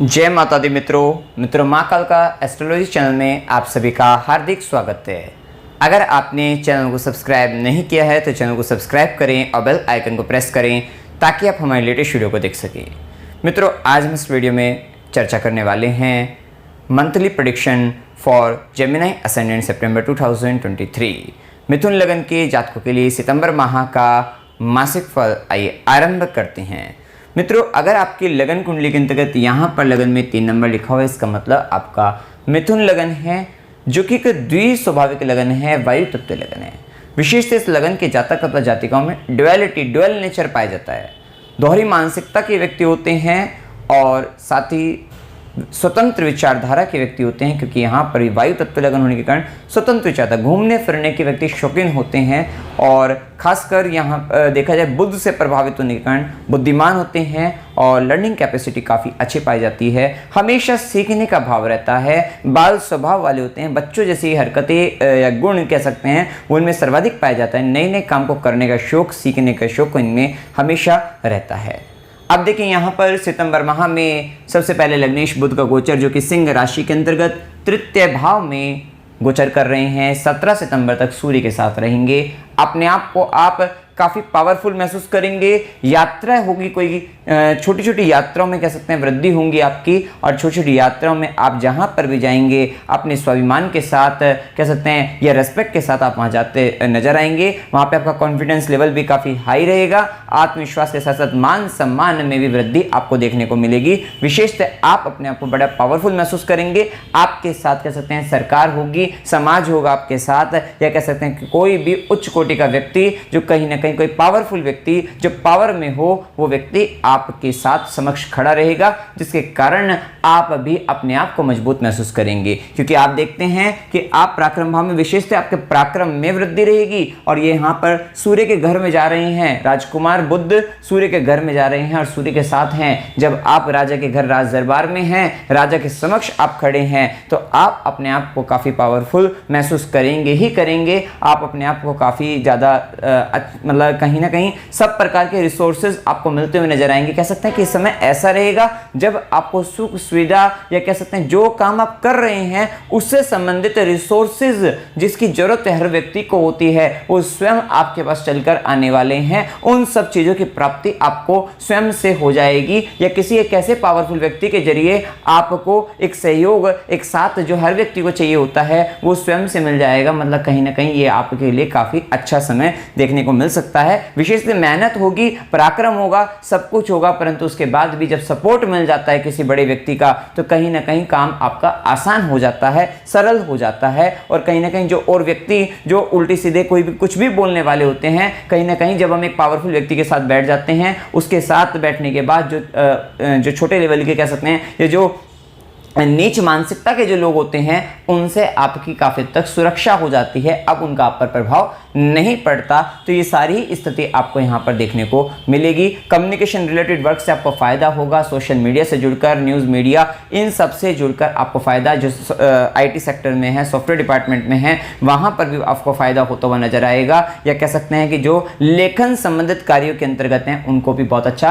जय माता दी मित्रों माँ कालका एस्ट्रोलॉजी चैनल में आप सभी का हार्दिक स्वागत है। अगर आपने चैनल को सब्सक्राइब नहीं किया है तो चैनल को सब्सक्राइब करें और बेल आइकन को प्रेस करें ताकि आप हमारे लेटेस्ट वीडियो को देख सकें। मित्रों, आज हम इस वीडियो में चर्चा करने वाले हैं monthly prediction for Gemini ascendant September 2023। मिथुन लगन के जातकों के लिए सितंबर माह का मासिक फल आइए आरंभ करते हैं। मित्रों, अगर आपकी लगन कुंडली के अंतर्गत यहाँ पर लगन में 3 नंबर लिखा हुआ है, इसका मतलब आपका मिथुन लगन है, जो कि एक द्विस्वाभाविक लगन है, वायु तत्व लगन है। विशेषतः इस लगन के जातक अथवा जातिकाओं में ड्युअल नेचर पाया जाता है। दोहरी मानसिकता के व्यक्ति होते हैं और साथ ही स्वतंत्र विचारधारा के व्यक्ति होते हैं, क्योंकि यहाँ पर वायु तत्व लगन होने के कारण स्वतंत्र विचारधारा, घूमने फिरने के व्यक्ति शौकीन होते हैं और खासकर यहाँ देखा जाए बुद्ध से प्रभावित होने के कारण बुद्धिमान होते हैं और लर्निंग कैपेसिटी काफ़ी अच्छी पाई जाती है। हमेशा सीखने का भाव रहता है, बाल स्वभाव वाले होते हैं, बच्चों जैसी हरकतें या गुण कह सकते हैं वो इनमें सर्वाधिक पाया जाता है। नए नए काम को करने का शौक, सीखने का शौक इनमें हमेशा रहता है। अब देखिए यहाँ पर सितंबर माह में सबसे पहले लग्नेश बुध का गोचर, जो कि सिंह राशि के अंतर्गत तृतीय भाव में गोचर कर रहे हैं, 17 सितंबर तक सूर्य के साथ रहेंगे। अपने आप को आप काफ़ी पावरफुल महसूस करेंगे। यात्रा होगी, कोई छोटी छोटी यात्राओं में कह सकते हैं वृद्धि होंगी आपकी, और छोटी छोटी यात्राओं में आप जहां पर भी जाएंगे अपने स्वाभिमान के साथ कह सकते हैं या रेस्पेक्ट के साथ आप वहां जाते नजर आएंगे। वहां पे आपका कॉन्फिडेंस लेवल भी काफ़ी हाई रहेगा। आत्मविश्वास के साथ साथ मान सम्मान में भी वृद्धि आपको देखने को मिलेगी। विशेषतः आप अपने आप को बड़ा पावरफुल महसूस करेंगे। आपके साथ कह सकते हैं सरकार होगी, समाज होगा आपके साथ, या कह सकते हैं कि कोई भी उच्च कोटि का व्यक्ति जो कहीं ना कहीं कोई पावरफुल व्यक्ति जो पावर में हो, वो व्यक्ति आपके साथ समक्ष खड़ा रहेगा, जिसके कारण आप भी अपने आप को मजबूत महसूस करेंगे। क्योंकि आप देखते हैं कि आप पराक्रम भाव में, विशेषतः आपके पराक्रम में वृद्धि रहेगी। और ये यहाँ पर सूर्य के घर में जा रहे हैं, राजकुमार बुध सूर्य के घर में जा रहे हैं और सूर्य के साथ हैं। जब आप राजा के घर राज दरबार में हैं, राजा के समक्ष आप खड़े हैं, तो आप अपने आप को काफी पावरफुल महसूस करेंगे ही करेंगे। आप अपने आप को काफी ज्यादा मतलब कहीं ना कहीं सब प्रकार के रिसोर्सेज आपको मिलते हुए नजर आएंगे। कह सकते हैं कि इस समय ऐसा रहेगा जब आपको सुख सुविधा या कह सकते हैं जो काम आप कर रहे हैं उससे संबंधित रिसोर्सेज जिसकी जरूरत हर व्यक्ति को होती है, वो स्वयं आपके पास चलकर आने वाले हैं। उन सब चीजों की प्राप्ति आपको स्वयं से हो जाएगी, या किसी एक ऐसे पावरफुल व्यक्ति के जरिए आपको एक सहयोग, एक साथ जो हर व्यक्ति को चाहिए होता है वो स्वयं से मिल जाएगा। मतलब कहीं ना कहीं ये आपके लिए काफी अच्छा समय देखने को मिल सकता है। विशेषतः मेहनत होगी, पराक्रम होगा, सब कुछ होगा, परंतु उसके बाद भी जब सपोर्ट मिल जाता है किसी बड़े व्यक्ति का, तो कहीं ना कहीं काम आपका आसान हो जाता है, सरल हो जाता है। और कहीं ना कहीं जो और व्यक्ति जो उल्टी सीधे कोई भी कुछ भी बोलने वाले होते हैं, कहीं ना कहीं जब हम एक पावरफुल व्यक्ति के साथ बैठ जाते हैं, उसके साथ बैठने के बाद जो छोटे लेवल के कह सकते हैं, ये जो नीच मानसिकता के जो लोग होते हैं, उनसे आपकी काफी तक सुरक्षा हो जाती है। अब उनका आप पर प्रभाव नहीं पड़ता। तो ये सारी स्थिति आपको यहाँ पर देखने को मिलेगी। कम्युनिकेशन रिलेटेड वर्क से आपको फायदा होगा। सोशल मीडिया से जुड़कर, न्यूज़ मीडिया, इन सब से जुड़कर आपको फायदा, जो IT सेक्टर में है, सॉफ्टवेयर डिपार्टमेंट में है, वहाँ पर भी आपको फायदा होता हुआ नजर आएगा। या कह सकते हैं कि जो लेखन संबंधित कार्यों के अंतर्गत हैं उनको भी बहुत अच्छा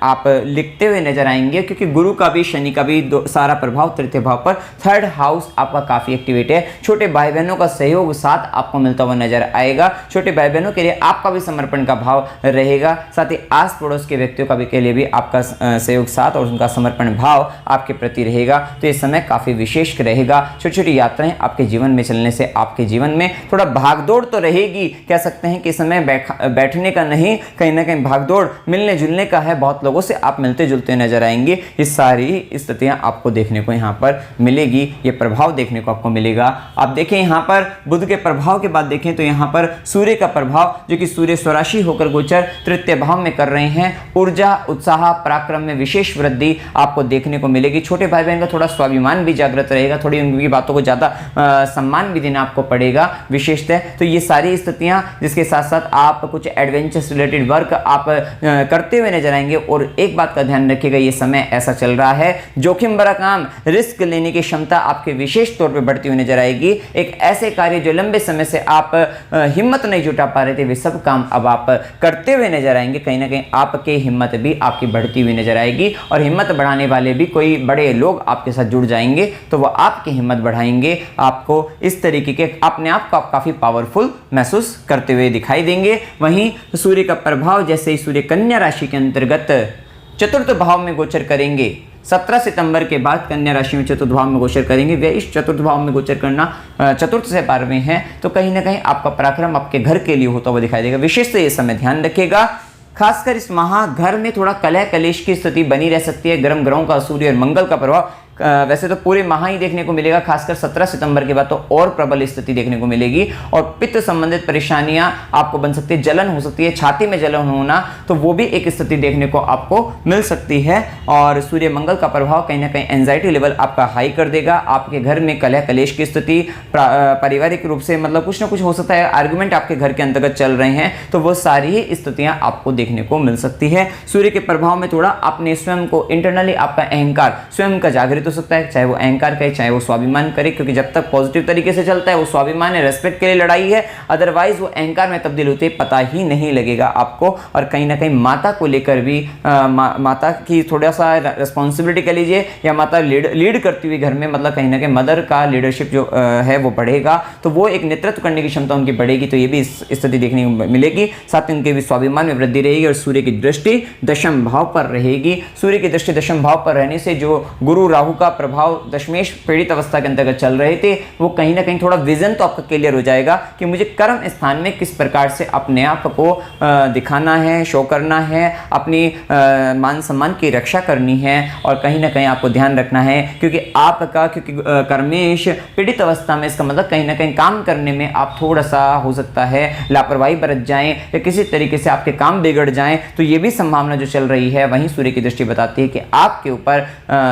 आप लिखते हुए नजर आएंगे, क्योंकि गुरु का भी, शनि का भी सारा प्रभाव तृतीय भाव पर, 3rd हाउस आपका काफी एक्टिवेट है। छोटे भाई बहनों का सहयोग साथ आपको मिलता हुआ नजर आएगा। छोटे भाई बहनों के लिए आपका भी समर्पण का भाव रहेगा। साथ ही आस पड़ोस के व्यक्तियों का भी के लिए भी आपका सहयोग साथ और उनका समर्पण भाव आपके प्रति रहेगा। तो ये समय काफी विशेष रहेगा। छोटी छोटी यात्राएं आपके जीवन में चलने से आपके जीवन में थोड़ा भागदौड़ तो रहेगी। कह सकते हैं कि समय बैठने का नहीं, कहीं ना कहीं भागदौड़ मिलने जुलने का है। बहुत लोगों से आप मिलते जुलते नजर आएंगे। ये सारी स्थितियां आपको देखने को यहाँ पर मिलेगी, ये प्रभाव देखने को आपको मिलेगा। आप देखें यहाँ पर बुध के प्रभाव के बाद देखें तो यहाँ पर सूर्य का प्रभाव, जो कि सूर्य स्वराशि होकर गोचर तृतीय भाव में कर रहे हैं। ऊर्जा, उत्साह, पराक्रम में विशेष वृद्धि आपको देखने को मिलेगी। छोटे भाई बहन का थोड़ा स्वाभिमान भी जागृत रहेगा, थोड़ी उनकी बातों को ज्यादा सम्मान भी देना आपको पड़ेगा विशेषतः। तो ये सारी स्थितियां, जिसके साथ साथ आप कुछ एडवेंचर्स रिलेटेड वर्क आप करते हुए नजर आएंगे। और एक बात का ध्यान रखिएगा, ये समय ऐसा चल रहा है, जोखिम भरा काम, रिस्क लेने की क्षमता आपके विशेष तौर पे बढ़ती हुई नजर आएगी। एक ऐसे कार्य जो लंबे समय से आप हिम्मत नहीं जुटा पा रहे थे, वे सब काम अब आप करते हुए नजर आएंगे। कहीं ना कहीं आपकी हिम्मत भी आपकी बढ़ती हुई नजर आएगी और हिम्मत बढ़ाने वाले भी कोई बड़े लोग आपके साथ जुड़ जाएंगे, तो वह आपकी हिम्मत बढ़ाएंगे, आपको इस तरीके के अपने आप को आप काफी पावरफुल महसूस करते हुए दिखाई देंगे। वहीं सूर्य का प्रभाव जैसे ही सूर्य कन्या राशि के अंतर्गत चतुर्थ भाव में गोचर करेंगे, 17 सितंबर के बाद कन्या राशि में चतुर्थ भाव में गोचर करेंगे। वे इस चतुर्थ भाव में गोचर करना चतुर्थ से 12वें है, तो कहीं ना कहीं आपका पराक्रम आपके घर के लिए होता हुआ दिखाई देगा। विशेष से ये समय ध्यान रखिएगा, खासकर इस माह घर में थोड़ा कलह कलेश की स्थिति बनी रह सकती है। गर्म ग्रहों का सूर्य और मंगल का प्रभाव वैसे तो पूरे माह ही देखने को मिलेगा, खासकर 17 सितंबर के बाद तो और प्रबल स्थिति देखने को मिलेगी और पित्त संबंधित परेशानियां आपको बन सकती है, जलन हो सकती है, छाती में जलन होना, तो वो भी एक स्थिति देखने को आपको मिल सकती है। और सूर्य मंगल का प्रभाव कहीं ना कहीं एंजाइटी लेवल आपका हाई कर देगा। आपके घर में कलह कलेश की स्थिति, पारिवारिक रूप से मतलब कुछ ना कुछ हो सकता है, आर्गुमेंट आपके घर के अंतर्गत चल रहे हैं, तो वो सारी ही स्थितियां आपको देखने को मिल सकती है। सूर्य के प्रभाव में थोड़ा अपने स्वयं को इंटरनली आपका अहंकार स्वयं का जागृत हो सकता है, चाहे वो अहंकार करे चाहे वो स्वाभिमान करे, क्योंकि जब तक पॉजिटिव तरीके से चलता है वो स्वाभिमान है, रेस्पेक्ट के लिए लड़ाई है, अदरवाइज वो अहंकार में तब्दील होते पता ही नहीं लगेगा आपको। और कहीं ना कहीं माता को लेकर भी माता की थोड़ा सा रिस्पॉन्सिबिलिटी कह लीजिए, या माता लीड करती हुई घर में, मतलब कहीं ना कहीं मदर का लीडरशिप जो है वो बढ़ेगा, तो वो एक नेतृत्व करने की क्षमता उनकी बढ़ेगी, तो ये भी स्थिति देखने को मिलेगी। साथ ही उनके भी स्वाभिमान में वृद्धि रहेगी और सूर्य की दृष्टि दशम भाव पर रहेगी। सूर्य की दृष्टि दशम भाव पर रहने से जो गुरु राहु का प्रभाव दशमेश पीड़ित अवस्था के अंतर्गत चल रहे थे, वो कहीं ना कहीं थोड़ा विजन तो आपका क्लियर हो जाएगा कि मुझे कर्म स्थान में किस प्रकार से अपने आप को दिखाना है, शो करना है, अपनी मान सम्मान की रक्षा करनी है, और कहीं ना कहीं आपको ध्यान रखना है क्योंकि आपका कर्मेश पीड़ित अवस्था में, इसका मतलब कहीं ना कहीं काम करने में आप थोड़ा सा हो सकता है लापरवाही बरत जाएं या किसी तरीके से आपके काम बिगड़ जाएं, तो ये भी संभावना जो चल रही है। वहीं सूर्य की दृष्टि बताती है कि आपके ऊपर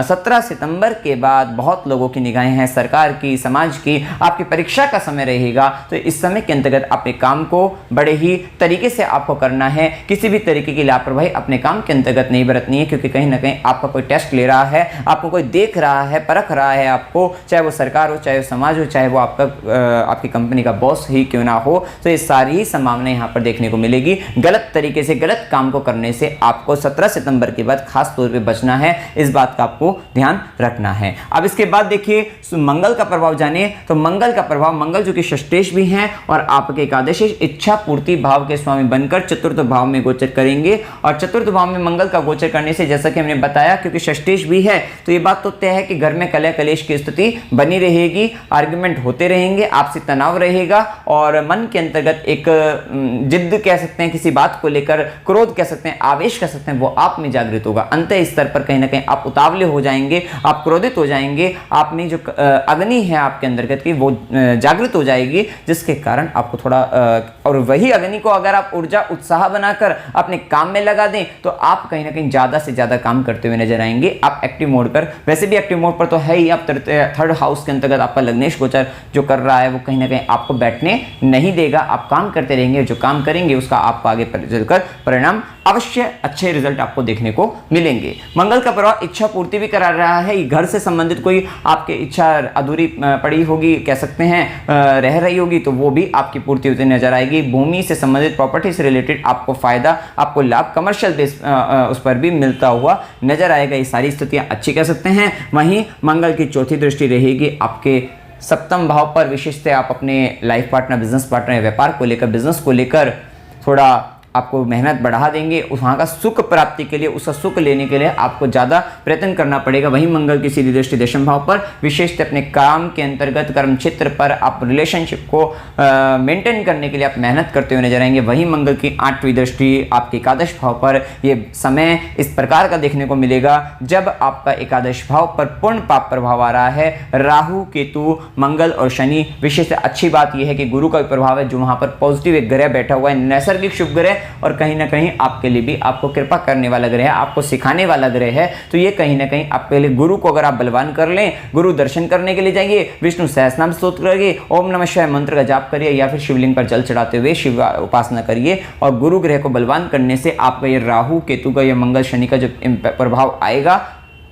17 सितंबर के बाद बहुत लोगों की निगाहें हैं, सरकार की, समाज की, आपकी परीक्षा का समय रहेगा, तो इस समय के अंतर्गत अपने काम को बड़े ही तरीके से आपको करना है। किसी भी तरीके की लापरवाही अपने काम के अंतर्गत नहीं बरतनी है, क्योंकि कहीं ना कहीं आपका कोई टेस्ट ले रहा है, आपको कोई देख रहा है, परख रहा है आपको, चाहे वो सरकार हो, चाहे वो समाज हो, चाहे वो आपकी कंपनी का बॉस ही क्यों ना हो, तो ये सारी ही संभावनाएं यहाँ पर देखने को मिलेगी। गलत तरीके से गलत काम को करने से आपको 17 सितंबर के बाद खास तौर पे बचना है, इस बात का आपको ध्यान रखना है। अब इसके बाद देखिए मंगल का प्रभाव जानिए, तो मंगल का प्रभाव, मंगल जो कि षष्ठेश भी हैं और आपके एकादशेश इच्छा पूर्ति भाव के स्वामी बनकर चतुर्थ भाव में गोचर करेंगे। और चतुर्थ भाव में मंगल का गोचर करने से, जैसा कि हमने बताया, क्योंकि षष्ठेश भी है, तो ये बात तो तय है कि घर में कलह कलेश की स्थिति बनी रहेगी, आर्गुमेंट होते रहेंगे, आपसी तनाव रहेगा और मन के अंतर्गत एक जिद्द कह सकते हैं, किसी बात को लेकर क्रोध कह सकते हैं, आवेश कह सकते हैं, वो आप में जागृत होगा। अंत स्तर पर कहीं ना कहीं आप उतावले हो जाएंगे, आप क्रोधित हो जाएंगे, आप में जो अग्नि है आपके अंतर्गत की वो जागृत हो जाएगी, जिसके कारण आपको थोड़ा और वही अग्नि को अगर आप ऊर्जा उत्साह बनाकर अपने काम में लगा दें, तो आप कहीं ना कहीं ज्यादा से ज्यादा काम करते हुए नजर आएंगे। आप एक्टिव मोड पर, वैसे भी एक्टिव मोड पर तो है ही, आप थर्ड हाउस के अंतर्गत आपका लग्नेश गोचर जो कर रहा है वो कहीं ना कहीं आपको बैठने नहीं देगा, आप काम करते रहेंगे, जो काम करेंगे उसका आपको आगे चलकर परिणाम अवश्य अच्छे रिजल्ट आपको देखने को मिलेंगे। मंगल का प्रभाव इच्छा पूर्ति भी करा रहा है, घर से संबंधित कोई आपकी इच्छा अधूरी पड़ी होगी कह सकते हैं, रह रही होगी, तो वो भी आपकी पूर्ति होती नजर आएगी। भूमि से संबंधित, प्रॉपर्टी से रिलेटेड आपको फायदा, आपको लाभ कमर्शियल बेस उस पर भी मिलता हुआ नजर आएगा। ये सारी स्थितियां अच्छी कह सकते हैं। वहीं मंगल की चौथी दृष्टि रहेगी आपके सप्तम भाव पर, विशेषतः आप अपने लाइफ पार्टनर, बिजनेस पार्टनर या व्यापार को लेकर, बिजनेस को लेकर थोड़ा आपको मेहनत बढ़ा देंगे, वहाँ का सुख प्राप्ति के लिए, उसका सुख लेने के लिए आपको ज़्यादा प्रयत्न करना पड़ेगा। वहीं मंगल की सीधी दृष्टि दशम भाव पर, विशेषतः अपने काम के अंतर्गत, कर्म क्षेत्र पर आप रिलेशनशिप को मेंटेन करने के लिए आप मेहनत करते हुए नजर आएंगे। वहीं मंगल की 8वीं दृष्टि आपके एकादश भाव पर, यह समय इस प्रकार का देखने को मिलेगा जब आपका एकादश भाव पर पूर्ण पाप प्रभाव आ रहा है। राहु, केतु, मंगल और शनि, विशेष अच्छी बात यह है कि गुरु का प्रभाव है जो वहाँ पर पॉजिटिव एक ग्रह बैठा हुआ है, नैसर्गिक शुभ ग्रह, और कहीं ना कहीं आपके लिए भी आपको कृपा करने वाला ग्रह है, आपको सिखाने वाला ग्रह है। तो ये कहीं ना कहीं आप पहले गुरु को अगर आप बलवान कर लें, गुरु दर्शन करने के लिए जाइए, विष्णु सहस्रनाम स्तोत्र करिए, ओम नमः शिवाय मंत्र का जाप करिए, या फिर शिवलिंग पर जल चढ़ाते हुए शिव उपासना करिए। और गुरु ग्रह को बलवान करने से आपका ये राहु केतु का, ये मंगल शनि का जो प्रभाव आएगा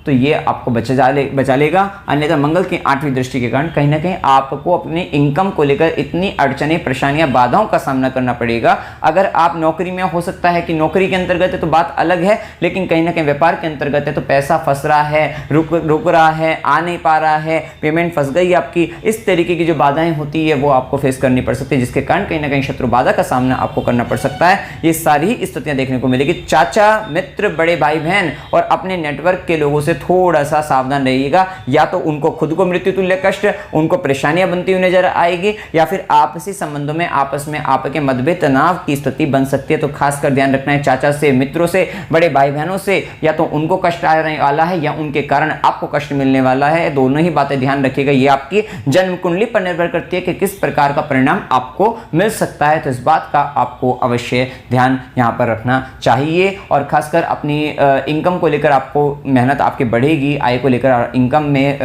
तो ये आपको बचा लेगा। अन्यथा मंगल की 8वीं दृष्टि के कारण कहीं ना कहीं आपको अपने इनकम को लेकर इतनी अड़चने, परेशानियां, बाधाओं का सामना करना पड़ेगा। अगर आप नौकरी में, हो सकता है कि नौकरी के अंतर्गत है तो बात अलग है, लेकिन कहीं ना कहीं व्यापार के अंतर्गत है तो पैसा फंस रहा है, रुक रहा है, आ नहीं पा रहा है, पेमेंट फंस गई आपकी, इस तरीके की जो बाधाएं होती है वो आपको फेस करनी पड़ सकती है, जिसके कारण कहीं ना कहीं शत्रु बाधा का सामना आपको करना पड़ सकता है। ये सारी स्थितियां देखने को मिलेगी। चाचा, मित्र, बड़े भाई बहन और अपने नेटवर्क के लोगों से थोड़ा सा सावधान रहिएगा। या तो उनको खुद को मृत्यु तुल्य कष्ट, उनको परेशानियां बनती हुई नजर आएगी, या फिर आपसी संबंधों में आपस में आपके मतभेद, तनाव की स्थिति बन सकती है। तो खासकर ध्यान रखना है चाचा से, मित्रों से, बड़े भाई बहनों से, या तो उनको कष्ट आने वाला है या उनके कारण आपको कष्ट मिलने वाला है। दोनों ही बातें ध्यान रखिएगा। ये आपकी जन्म कुंडली पर निर्भर करती है कि किस प्रकार का परिणाम आपको मिल सकता है, तो इस बात का आपको अवश्य ध्यान यहां पर रखना चाहिए। और खासकर अपनी इनकम को लेकर आपको मेहनत आपकी बढ़ेगी, आय को लेकर इनकम में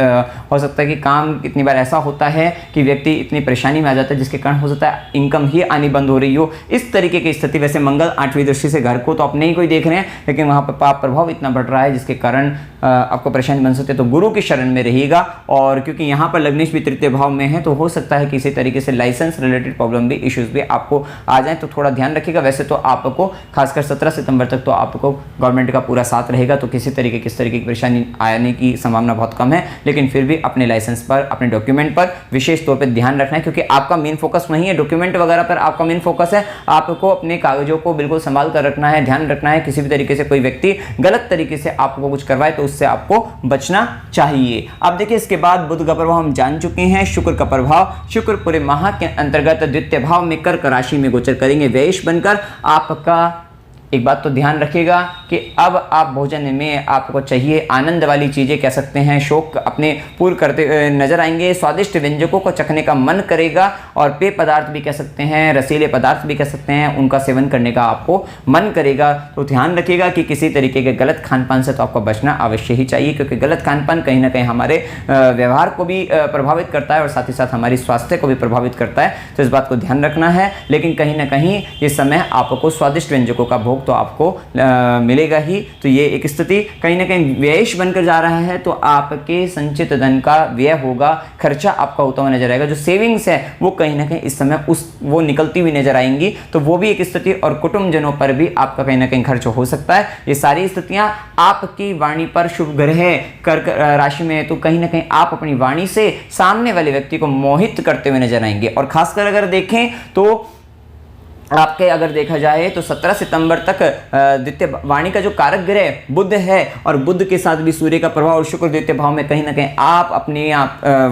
हो सकता है कि काम कितनी बार ऐसा होता है कि व्यक्ति इतनी परेशानी में आ जाता है जिसके कारण हो सकता है इनकम ही आनी बंद हो रही हो, इस तरीके की स्थिति। वैसे मंगल 8वीं दृष्टि से घर को तो अपने ही कोई देख रहे हैं, लेकिन वहां पर पाप प्रभाव इतना बढ़ रहा है जिसके कारण आपको परेशानी बन सकती है। तो गुरु की शरण में रहिएगा। और क्योंकि यहाँ पर लग्नेश भी तृतीय भाव में है तो हो सकता है कि इसी तरीके से लाइसेंस रिलेटेड प्रॉब्लम भी, इश्यूज भी आपको आ जाए, तो थोड़ा ध्यान रखिएगा। वैसे तो आपको खासकर 17 सितंबर तक तो आपको गवर्नमेंट का पूरा साथ रहेगा, तो किसी तरीके की परेशानी आने की संभावना बहुत कम है। लेकिन फिर भी अपने लाइसेंस पर, अपने डॉक्यूमेंट पर विशेष तौर पर ध्यान रखना है, क्योंकि आपका मेन फोकस वही है, डॉक्यूमेंट वगैरह पर आपका मेन फोकस है। आपको अपने कागजों को बिल्कुल संभाल कर रखना है, ध्यान रखना है। किसी भी तरीके से कोई व्यक्ति गलत तरीके से आपको कुछ करवाए तो उससे आपको बचना चाहिए। अब देखिए, इसके बाद बुध का प्रभाव हम जान चुके हैं। शुक्र का प्रभाव, शुक्र पूरे माह के अंतर्गत द्वितीय भाव में कर्क राशि में गोचर करेंगे व्ययश बनकर। आपका एक बात तो ध्यान रखिएगा कि अब आप भोजन में आपको चाहिए आनंद वाली चीज़ें, कह सकते हैं शौक अपने पूर्ण करते नजर आएंगे। स्वादिष्ट व्यंजकों को चखने का मन करेगा और पेय पदार्थ भी कह सकते हैं, रसीले पदार्थ भी कह सकते हैं, उनका सेवन करने का आपको मन करेगा। तो ध्यान रखिएगा कि किसी तरीके के गलत खान पान से तो आपको बचना अवश्य ही चाहिए, क्योंकि गलत खान पान कहीं ना कहीं हमारे व्यवहार को भी प्रभावित करता है और साथ ही साथ हमारी स्वास्थ्य को भी प्रभावित करता है। तो इस बात को ध्यान रखना है। लेकिन कहीं ना कहीं ये समय आपको स्वादिष्ट व्यंजकों का भोग तो आपको मिलेगा ही। तो ये एक स्थिति कहीं ना कहीं व्ययश बनकर जा रहा है, तो आपके संचित धन का व्यय होगा, खर्चा आपका होता हुआ नजर आएगा। जो सेविंग्स है वो कहीं ना कहीं इस समय वो निकलती हुई नजर आएंगी, तो वो भी एक स्थिति। और कुटुंबजनों पर भी आपका कहीं ना कहीं खर्च हो सकता है। ये सारी स्थितियां आपकी वाणी पर शुभ ग्रह कर्क राशि में है, तो कहीं ना कहीं आप अपनी वाणी से सामने वाले व्यक्ति को मोहित करते हुए नजर आएंगे। और खासकर अगर देखें तो आपके अगर देखा जाए तो 17 सितंबर तक द्वितीय वाणी का जो कारक ग्रह बुध है, और बुध के साथ भी सूर्य का प्रभाव और शुक्र द्वितीय भाव में, कहीं ना कहीं आप अपनी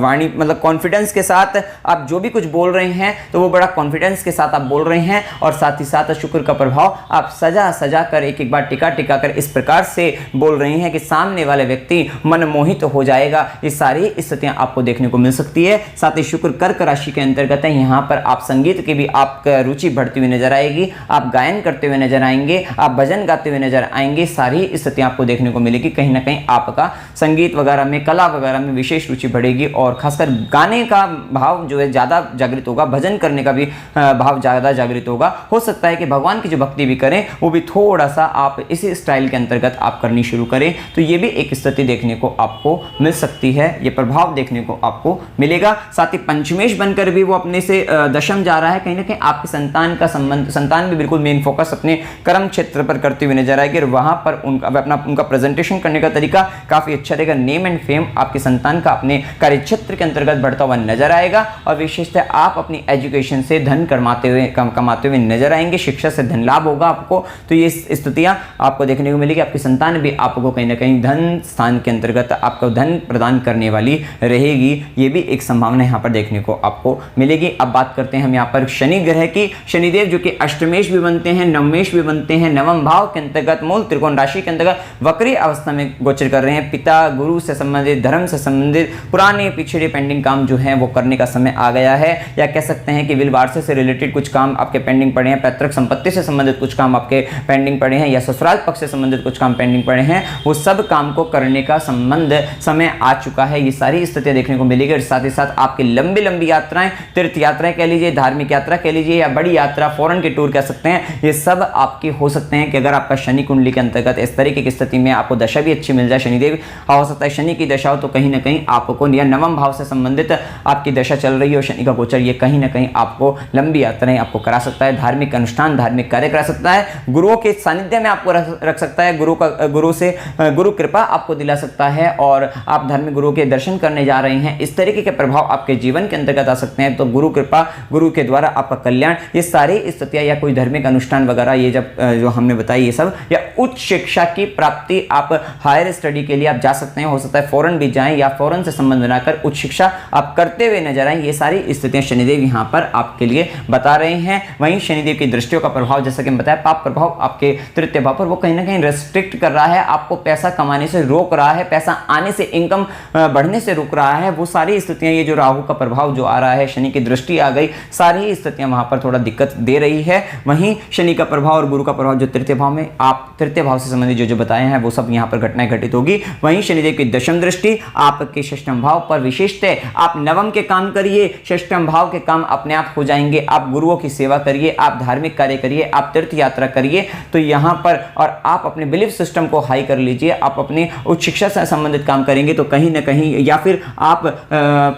वाणी मतलब कॉन्फिडेंस के साथ आप जो भी कुछ बोल रहे हैं तो वो बड़ा कॉन्फिडेंस के साथ आप बोल रहे हैं। और साथ ही साथ शुक्र का प्रभाव आप सजा कर एक बार टिका कर इस प्रकार से बोल रहे हैं कि सामने वाले व्यक्ति मनमोहित हो जाएगा। ये सारी स्थितियां आपको देखने को मिल सकती है। साथ ही शुक्र कर्क राशि के अंतर्गत है, यहाँ पर आप संगीत की भी आपका रुचि बढ़ती हुई नजर आएगी, आप गायन करते हुए नजर आएंगे, आप भजन गाते हुए नजर आएंगे। सारी स्थितियां आपको देखने को मिलेगी। कहीं ना कहीं आपका संगीत वगैरह में, कला वगैरह में विशेष रुचि बढ़ेगी और खासकर गाने का भाव जो है ज्यादा जागृत होगा, भजन करने का भी भाव ज्यादा जागृत होगा। हो सकता है कि भगवान की जो भक्ति भी करें वो भी थोड़ा सा आप इसी स्टाइल के अंतर्गत आप करनी शुरू करें, तो ये भी एक स्थिति देखने को आपको मिल सकती है, ये प्रभाव देखने को आपको मिलेगा। साथ ही पंचमेश बनकर भी वो अपने से दशम जा रहा है। कहीं ना कहीं आपके संतान का संतान भी बिल्कुल मेन फोकस अपने कर्म क्षेत्र पर करते हुए नजर आएगी और वहां पर उनका प्रेजेंटेशन करने का तरीका काफी अच्छा रहेगा। नेम एंड फेम आपके संतान का अपने कार्य क्षेत्र के अंतर्गत बढ़ता हुआ नजर आएगा और विशेषतः आप अपनी एजुकेशन से धन कमाते हुए नजर आएंगे, शिक्षा से धन लाभ होगा आपको। तो ये स्थितियां आपको देखने को मिलेगी। आपकी संतान भी आपको कहीं ना कहीं धन स्थान के अंतर्गत आपको धन प्रदान करने वाली रहेगी, ये भी एक संभावना यहाँ पर देखने को आपको मिलेगी। अब बात करते हैं हम यहाँ पर शनि ग्रह की। शनिदेव जो कि अष्टमेश भी बनते हैं, नवमेश भी बनते हैं, नवम भाव के अंतर्गत मूल त्रिकोण राशि के अंतर्गत वक्री अवस्था में गोचर कर रहे हैं। पिता गुरु से संबंधित, धर्म से संबंधित पुराने पिछड़े पेंडिंग काम जो है वो करने का समय आ गया है, या कह सकते हैं कि विल वारसे से रिलेटेड कुछ काम आपके पेंडिंग पड़े हैं, पैतृक संपत्ति से संबंधित कुछ काम आपके पेंडिंग पड़े हैं, या ससुराल पक्ष से संबंधित कुछ काम पेंडिंग पड़े हैं, वो सब काम को करने का संबंध समय आ चुका है। ये सारी स्थितियां देखने को मिलेगी और साथ ही साथ आपकी लंबी यात्राएं, तीर्थ यात्राएं कह लीजिए, धार्मिक यात्रा कह लीजिए, या बड़ी यात्रा फॉरेन के टूर कह सकते हैं, ये सब आपके हो सकते हैं कि अगर आपका शनि कुंडली के अंतर्गत इस तरीके की स्थिति में आपको दशा भी अच्छी मिल जाए, शनिदेव हो सकता है शनि की दशा हो तो कहीं ना कहीं आपको, या नवम भाव से संबंधित आपकी दशा चल रही हो शनि का गोचर, ये कहीं ना कहीं आपको लंबी यात्राएं आपको करा सकता है, धार्मिक अनुष्ठान धार्मिक कार्य करा सकता है, गुरुओं के सानिध्य में आपको रख सकता है, गुरु कृपा आपको दिला सकता है और आप धार्मिक गुरु के दर्शन करने जा रहे हैं, इस तरीके के प्रभाव आपके जीवन के अंतर्गत आ सकते हैं। तो गुरु कृपा, गुरु के द्वारा आपका कल्याण, ये सारी स्थितियां या कोई धार्मिक अनुष्ठान वगैरह ये जब जो हमने बताई ये सब, या उच्च शिक्षा की प्राप्ति, आप हायर स्टडी के लिए आप जा सकते हैं, हो सकता है फॉरेन भी जाएं या फॉरेन से संबंध बनाकर उच्च शिक्षा आप करते हुए नजर आए, ये सारी स्थितियां शनिदेव यहां पर आपके लिए बता रहे हैं। वहीं शनिदेव की दृष्टियों का प्रभाव, जैसा कि बताया, पाप प्रभाव आपके तृतीय भाव पर, वो कहीं ना कहीं रेस्ट्रिक्ट कर रहा है, आपको पैसा कमाने से रोक रहा है, पैसा आने से, इनकम बढ़ने से रोक रहा है, वो सारी स्थितियां, ये जो राहु का प्रभाव जो आ रहा है, शनि की दृष्टि आ गई, सारी स्थितियां वहां पर थोड़ा दिक्कत दे रही है। वहीं शनि का प्रभाव और गुरु का प्रभाव जो तृतीय भाव में, आप तृतीय भाव से संबंधित जो बताए हैं वो सब यहां पर घटनाएं घटित होगी। वहीं शनिदेव की दशम दृष्टि आपके षष्ठम भाव पर विशेषतः, आप नवम के काम करिए, षष्ठम भाव के काम अपने आप हो जाएंगे, आप गुरुओं की सेवा करिए, आप धार्मिक कार्य करिए, आप तीर्थ यात्रा करिए, तो यहां पर, और आप अपने बिलीफ सिस्टम को हाई कर लीजिए, आप अपने उच्च शिक्षा से संबंधित काम करेंगे तो कहीं ना कहीं, या फिर आप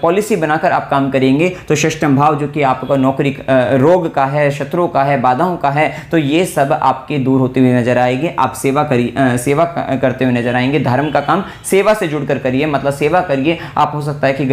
पॉलिसी बनाकर आप काम करेंगे तो षष्ठम भाव जो कि आपका नौकरी, रोग का है, शत्रुओं का है, बाधाओं का है, तो ये सब आपके दूर होते हुए नजर आएंगे। आप सेवा करते हुए नजर आएंगे, धर्म का काम सेवा से जुड़कर करिए, मतलब सेवा करिए, आप हो सकता है कि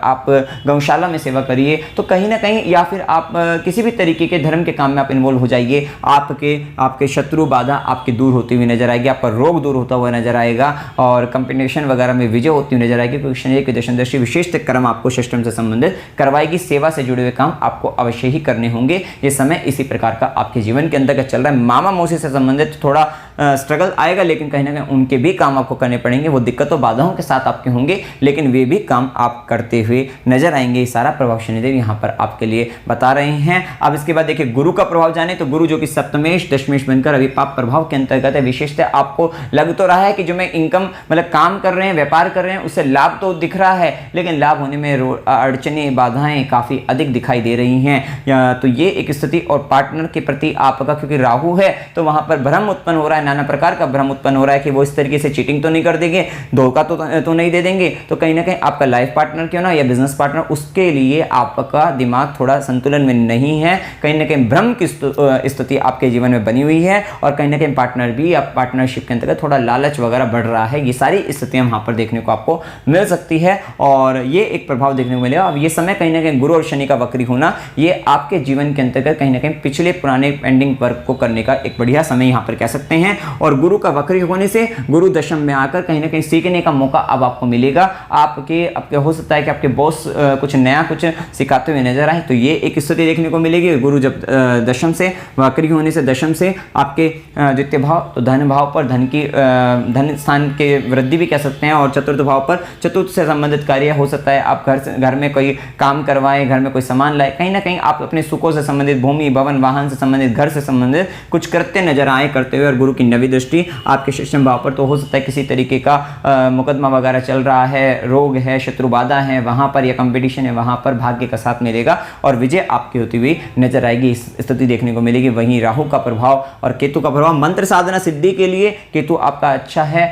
आप गौशाला में सेवा करिए, तो कहीं ना कहीं, या फिर आप किसी भी तरीके के धर्म के काम में आप इन्वॉल्व हो जाइए, आपके शत्रु बाधा आपके दूर होती हुई नजर आएगी, आपका रोग दूर होता हुआ नजर आएगा और कंपटीशन वगैरह में विजय होती हुई नजर आएगी, क्योंकि शनि की दशम दृष्टि विशेष कर्म आपको षष्ठम से संबंधित करवाएगी। सेवा से जुड़े हुए काम आपको अवश्य ही करने होंगे। ये समय इसी प्रकार का आपके जीवन के अंतर्गत चल रहा है। मामा मौसी से संबंधित थोड़ा स्ट्रगल आएगा, लेकिन कहीं ना कहीं उनके भी काम आपको करने पड़ेंगे, वो दिक्कतों बाधाओं के साथ आपके होंगे, लेकिन वे भी काम आप करते हुए नजर आएंगे। सारा प्रभाव शनिदेव यहाँ पर आपके लिए बता रहे हैं। अब इसके बाद देखिए गुरु का प्रभाव जाने, तो गुरु जो कि सप्तमेश दशमेश बनकर अभी पाप प्रभाव के अंतर्गत है। विशेषतः आपको लग तो रहा है कि जो मैं इनकम, मतलब काम कर रहे हैं, व्यापार कर रहे हैं, उससे लाभ तो दिख रहा है, लेकिन लाभ होने में अड़चने, बाधाएं काफी अधिक दिखाई दे रही हैं। तो ये एक स्थिति, और पार्टनर के प्रति आपका, क्योंकि राहु है तो वहां पर भ्रम उत्पन्न हो रहा है, नाना प्रकार का भ्रम उत्पन्न हो रहा है कि वो इस तरीके से चीटिंग तो नहीं कर देंगे, धोखा तो नहीं दे देंगे, तो कहीं ना कहीं आपका लाइफ पार्टनर क्यों ना, या बिजनेस पार्टनर, उसके लिए आपका दिमाग थोड़ा संतुलन में नहीं है, कहीं ना कहीं भ्रम की स्थिति आपके जीवन में बनी हुई है, और कहीं ना कहीं पार्टनर भी, आप पार्टनरशिप के अंतर्गत थोड़ा लालच वगैरह बढ़ रहा है। ये सारी स्थितियां वहां पर देखने को आपको मिल सकती है, और ये एक प्रभाव देखने को मिलेगा। अब ये समय कहीं ना कहीं गुरु और शनि का वक्री होना, ये आपके जीवन के अंतर्गत कहीं ना कहीं पिछले पुराने पेंडिंग वर्क को करने का एक बढ़िया समय यहाँ पर कह सकते हैं। और गुरु का वक्री होने से गुरु दशम में आकर कहीं ना कहीं सीखने का मौका अब आपको मिलेगा। आपके हो सकता है कि आपके बॉस कुछ नया कुछ सिखाते हुए नजर आए, तो ये एक स्थिति देखने को मिलेगी। गुरु जब दशम से वक्री होने से, दशम से आपके द्वितीय भाव, तो धन भाव पर धन स्थान के वृद्धि भी कह सकते हैं, और चतुर्थ भाव पर चतुर्थ से संबंधित कार्य हो सकता है, आप घर में कोई काम करवाएं, घर में कोई सामान लाए, कहीं ना कहीं आप अपने सुखों से संबंधित, भूमि भवन वाहन से संबंधित, घर से संबंधित कुछ करते नजर आए करते हुए। और गुरु की नवी दृष्टि आपके षष्ठम भाव पर, तो हो सकता है किसी तरीके का मुकदमा वगैरह चल रहा है, रोग है, शत्रु बाधा है वहां पर, या कंपटीशन है वहां पर, भाग्य का साथ मिलेगा और विजय आपकी होती हुई नजर आएगी, इस स्थिति देखने को मिलेगी। वहीं राहु का प्रभाव और केतु का प्रभाव, मंत्र साधना सिद्धि के लिए केतु आपका अच्छा है,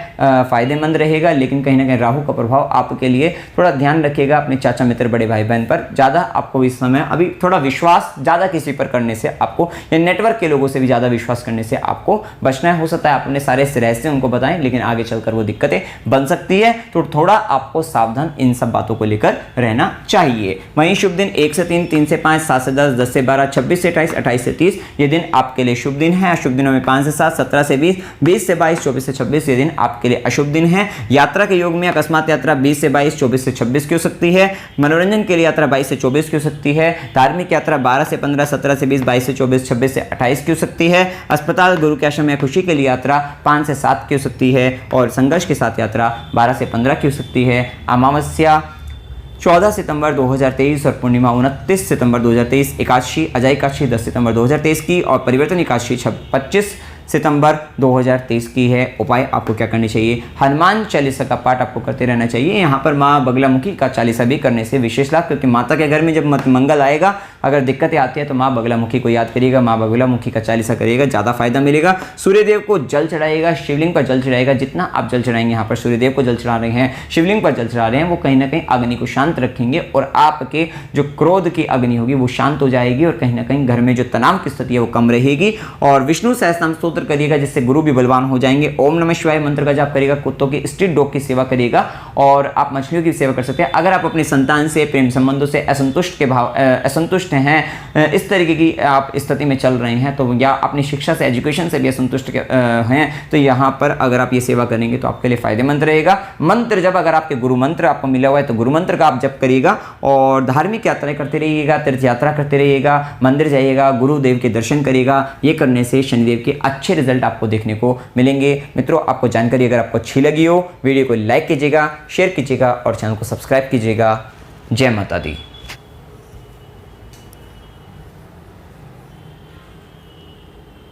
फायदेमंद रहेगा, लेकिन कहीं ना कहीं राहु का प्रभाव आपके लिए थोड़ा ध्यान रखिएगा अपने चाचा मित्र बड़े भाई बहन पर। ज्यादा आपको इस समय अभी थोड़ा विश्वास ज्यादा किसी पर करने से आपको, या नेटवर्क के लोगों से भी ज्यादा विश्वास करने से आपको बचना है। हो सकता है आप अपने सारे रहस्य उनको बताएं, लेकिन आगे चलकर वो दिक्कतें बन सकती है, तो थोड़ा आपको सावधान इन सब बातों को लेकर रहना चाहिए। वहीं शुभ दिन 1 से 3, 3 से 5, 7 से 10, 10 से 12, 26 से 28, 28 से 30 ये दिन आपके लिए शुभ दिन है। अशुभ दिनों में 5 से 7, 17 से 20, 20 से 22, 24 से 26 ये दिन आपके लिए अशुभ दिन है। यात्रा के योग में अकस्मात यात्रा 20 से 22, 24 से 26 की हो सकती है। मनोरंजन के लिए यात्रा 22 से 24 की हो सकती है। धार्मिक यात्रा 12 से 15, 17 से 20, 22 से 24, 26 से 28 की हो सकती है। अस्पताल, गुरु के आश्रम में खुशी के लिए यात्रा 5 से 7 की हो सकती है, और संघर्ष के साथ यात्रा 12 से 15 की हो सकती है। अमावस्या 14 सितंबर 2023 और पूर्णिमा 29 सितंबर 2023, एकादशी अजय एकादशी 10 सितंबर 2023 की, और परिवर्तन एकादशी 25 सितंबर 2023 की है। उपाय आपको क्या करनी चाहिए, हनुमान चालीसा का पाठ आपको करते रहना चाहिए। यहाँ पर माँ बगलामुखी का चालीसा भी करने से विशेष लाभ, क्योंकि माता के घर में जब मंगल आएगा, अगर दिक्कतें आती है तो माँ बगलामुखी को याद करिएगा, माँ बगलामुखी का चालीसा करिएगा, ज़्यादा फायदा मिलेगा। सूर्यदेव को जल चढ़ाइएगा, शिवलिंग पर जल चढ़ाइएगा। जितना आप जल चढ़ाएंगे, यहाँ पर सूर्यदेव को जल चढ़ा रहे हैं, शिवलिंग पर जल चढ़ा रहे हैं, वो कहीं ना कहीं अग्नि को शांत रखेंगे और आपके जो क्रोध की अग्नि होगी वो शांत हो जाएगी और कहीं ना कहीं घर में जो तनाव की स्थिति है वो कम रहेगी। और विष्णु सहस्त्रनाम स्तोत्र करिएगा, जिससे गुरु भी बलवान हो जाएंगे। ओम नमः शिवाय मंत्र का जाप करिएगा, कुत्तों की स्ट्रीट डॉग की सेवा करिएगा और आप मछलियों की सेवा कर सकते हैं। अगर आप अपनी संतान से, प्रेम संबंधों से असंतुष्ट हैं, इस तरीके की आप स्थिति में चल रहे हैं तो, या अपनी शिक्षा से, एजुकेशन से भी असंतुष्ट हैं, तो यहाँ पर अगर आप ये सेवा करेंगे तो आपके लिए फायदेमंद रहेगा। मंत्र जब, अगर आपके गुरु मंत्र आपको मिला हुआ है तो गुरु मंत्र का आप जप करिएगा और धार्मिक यात्राएं करते रहिएगा, तीर्थ यात्रा करते रहिएगा, मंदिर जाइएगा, गुरुदेव के दर्शन करिएगा। ये करने से शनिदेव के अच्छे रिजल्ट आपको देखने को मिलेंगे। मित्रों, आपको जानकारी अगर आपको अच्छी लगी हो, वीडियो को लाइक कीजिएगा, शेयर कीजिएगा और चैनल को सब्सक्राइब कीजिएगा। जय माता दी।